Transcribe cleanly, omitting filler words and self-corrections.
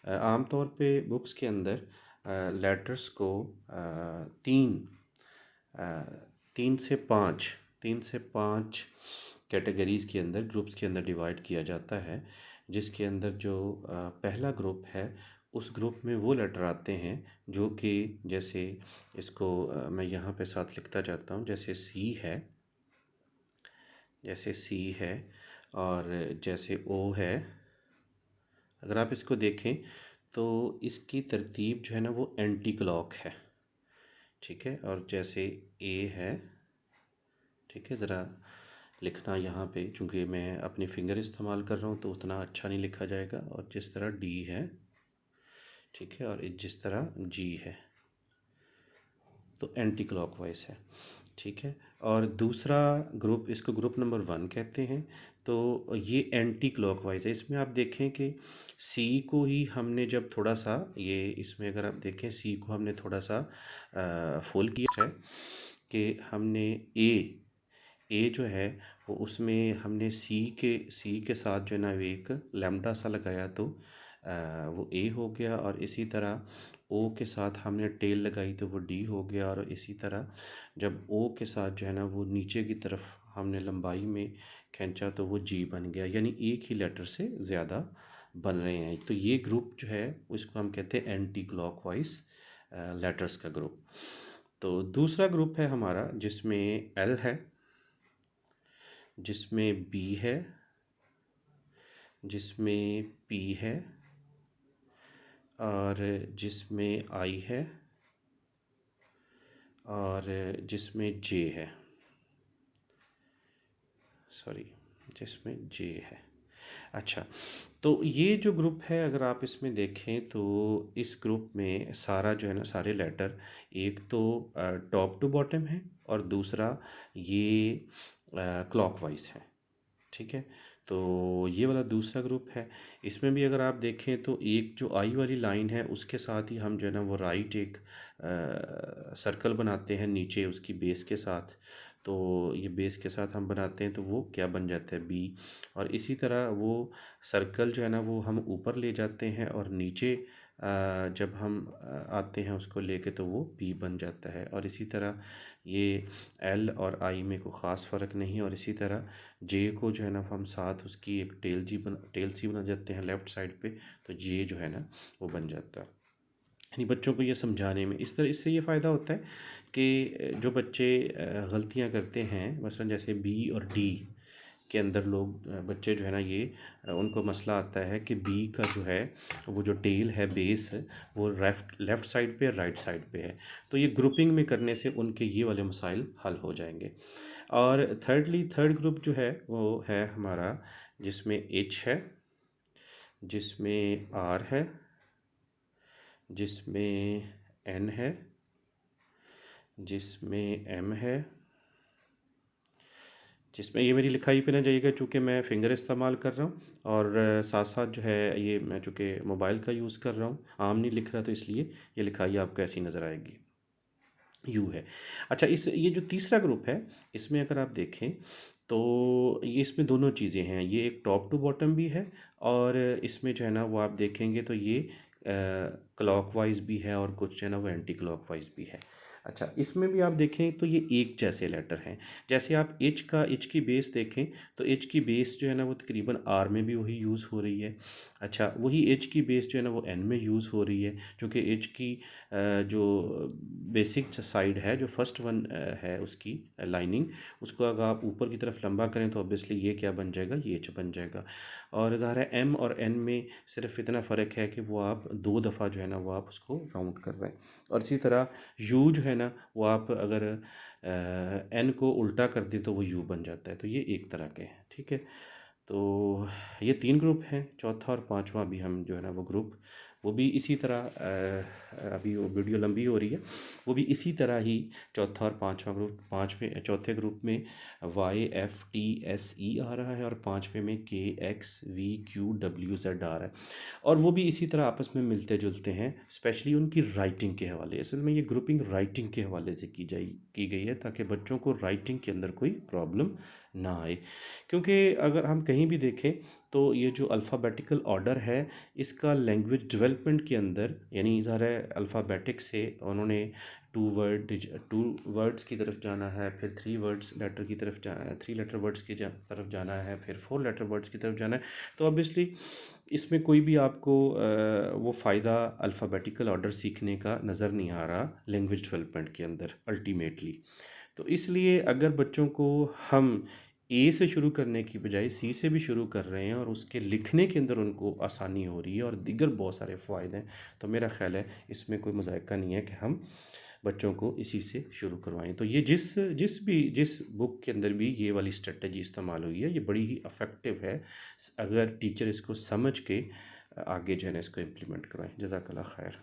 आम तौर पे बुक्स के अंदर लेटर्स को तीन तीन से पाँच तीन से पाँच कैटेगरीज़ के अंदर, ग्रुप्स के अंदर डिवाइड किया जाता है। जिसके अंदर जो पहला ग्रुप है, उस ग्रुप में वो लेटर आते हैं जो कि जैसे इसको मैं यहाँ पे साथ लिखता जाता हूँ। जैसे सी है और जैसे ओ है। अगर आप इसको देखें तो इसकी तरतीब जो है ना वो एंटी क्लॉक है, ठीक है। और जैसे ए है, ठीक है, ज़रा लिखना यहाँ पे, चूँकि मैं अपनी फिंगर इस्तेमाल कर रहा हूँ तो उतना अच्छा नहीं लिखा जाएगा। और जिस तरह डी है, ठीक है, और जिस तरह जी है, तो एंटी क्लॉकवाइज है, ठीक है। और दूसरा ग्रुप, इसको ग्रुप नंबर 1 कहते हैं। तो ये एंटी क्लॉकवाइज है। इसमें आप देखें कि सी को ही हमने जब थोड़ा सा, ये इसमें अगर आप देखें सी को हमने थोड़ा सा फुल किया है कि हमने ए जो है वो, उसमें हमने सी के साथ जो है ना एक लैम्डा सा लगाया, तो वो ए हो गया। और इसी तरह ओ के साथ हमने टेल लगाई तो वो डी हो गया। और इसी तरह जब ओ के साथ जो है ना वो नीचे की तरफ हमने लंबाई में खींचा तो वो जी बन गया। यानी एक ही लेटर से ज़्यादा बन रहे हैं। तो ये ग्रुप जो है उसको हम कहते हैं एंटी क्लॉकवाइज लेटर्स का ग्रुप। तो दूसरा ग्रुप है हमारा जिसमें एल है, जिसमें बी है, जिसमें पी है, और जिसमें आई है, और जिसमें जे है, सॉरी, जिसमें जे है। अच्छा, तो ये जो ग्रुप है, अगर आप इसमें देखें तो इस ग्रुप में सारा जो है ना, सारे लेटर एक तो टॉप टू बॉटम है और दूसरा ये क्लॉकवाइज है, ठीक है। तो ये वाला दूसरा ग्रुप है। इसमें भी अगर आप देखें तो एक जो आई वाली लाइन है उसके साथ ही हम जो है ना वो राइट एक सर्कल बनाते हैं नीचे उसकी बेस के साथ। तो ये बेस के साथ हम बनाते हैं तो वो क्या बन जाता है, बी। और इसी तरह वो सर्कल जो है ना वो हम ऊपर ले जाते हैं और नीचे जब हम आते हैं उसको लेके तो वो पी बन जाता है। और इसी तरह ये एल और आई में कोई ख़ास फ़र्क नहीं। और इसी तरह जे को जो है ना हम साथ उसकी एक टेल सी बना जाते हैं लेफ़्ट साइड पे, तो जे जो है ना वो बन जाता है। यानी बच्चों को ये समझाने में इस तरह, इससे ये फ़ायदा होता है कि जो बच्चे गलतियाँ करते हैं, मसलन जैसे बी और डी के अंदर लोग बच्चे जो है ना ये उनको मसला आता है कि बी का जो है वो जो टेल है, बेस है, वो लेफ़्ट साइड पे, राइट साइड पे है। तो ये ग्रुपिंग में करने से उनके ये वाले मसाइल हल हो जाएंगे। और थर्ड ग्रुप जो है वो है हमारा जिसमें एच है, जिसमें आर है, जिसमें एन है, जिसमें एम है, जिसमें ये मेरी लिखाई पे ना जाइएगा चूँकि मैं फ़िंगर इस्तेमाल कर रहा हूँ और साथ साथ जो है ये मैं चूँकि मोबाइल का यूज़ कर रहा हूँ, आम नहीं लिख रहा, तो इसलिए ये लिखाई आपको ऐसी नज़र आएगी। यू है। अच्छा, इस ये जो तीसरा ग्रुप है इसमें अगर आप देखें तो ये इसमें दोनों चीज़ें हैं। ये एक टॉप टू बॉटम भी है और इसमें जो है ना वो आप देखेंगे तो ये क्लॉकवाइज भी है और कुछ जो है ना वो एंटी क्लॉकवाइज भी है। अच्छा, इसमें भी आप देखें तो ये एक जैसे लेटर हैं। जैसे आप एच की बेस देखें तो एच की बेस जो है ना वो तकरीबन आर में भी वही यूज़ हो रही है। अच्छा, वही एच की बेस जो है ना वो एन में यूज़ हो रही है, क्योंकि एच की जो बेसिक साइड है, जो फर्स्ट वन है उसकी लाइनिंग, उसको अगर आप ऊपर की तरफ लंबा करें तो ऑब्वियसली ये क्या बन जाएगा, ये एच बन जाएगा। और ज़ाहिर है एम और एन में सिर्फ इतना फ़र्क है कि वो आप दो दफ़ा जो है ना वो आप उसको राउंड कर रहे हैं। और इसी तरह यू जो है ना वो आप अगर एन को उल्टा कर दें तो वो यू बन जाता है। तो ये एक तरह के हैं, ठीक है। तो ये तीन ग्रुप हैं। चौथा और पांचवा भी हम जो है ना वो ग्रुप, वो भी इसी तरह अभी वो वीडियो लंबी हो रही है, वो भी इसी तरह ही चौथा और पांचवा ग्रुप, पाँचवें चौथे ग्रुप में Y F T S E आ रहा है और पांचवें में K X V Q W Z आ रहा है। और वो भी इसी तरह आपस में मिलते जुलते हैं, स्पेशली उनकी राइटिंग के हवाले। असल में ये ग्रुपिंग राइटिंग के हवाले से की गई है ताकि बच्चों को राइटिंग के अंदर कोई प्रॉब्लम ना आए। क्योंकि अगर हम कहीं भी देखें तो ये जो अल्फ़ाबेटिकल ऑर्डर है, इसका लैंग्वेज डेवलपमेंट के अंदर, यानी ज़ाहिर है अल्फ़ाबेटिक से उन्होंने टू वर्ड्स की तरफ जाना है, फिर थ्री वर्ड्स लेटर की तरफ जाना है, थ्री लेटर वर्ड्स की तरफ जाना है, फिर फोर लेटर वर्ड्स की तरफ जाना है। तो ऑब्वियसली इसमें कोई भी आपको वो फ़ायदा अल्फ़ाबेटिकल ऑर्डर सीखने का नज़र नहीं आ रहा लैंग्वेज डेवलपमेंट के अंदर अल्टीमेटली। तो इसलिए अगर बच्चों को हम ए से शुरू करने की बजाय सी से भी शुरू कर रहे हैं और उसके लिखने के अंदर उनको आसानी हो रही है और दीगर बहुत सारे फ़ायदे हैं, तो मेरा ख़्याल है इसमें कोई मज़ायक़ा नहीं है कि हम बच्चों को इसी से शुरू करवाएं। तो ये जिस बुक के अंदर भी ये वाली स्ट्रेटजी इस्तेमाल हुई है, ये बड़ी ही अफेक्टिव है अगर टीचर इसको समझ के आगे जो है ना इसको इम्प्लीमेंट करवाएं। जज़ाकल्लाह खैर।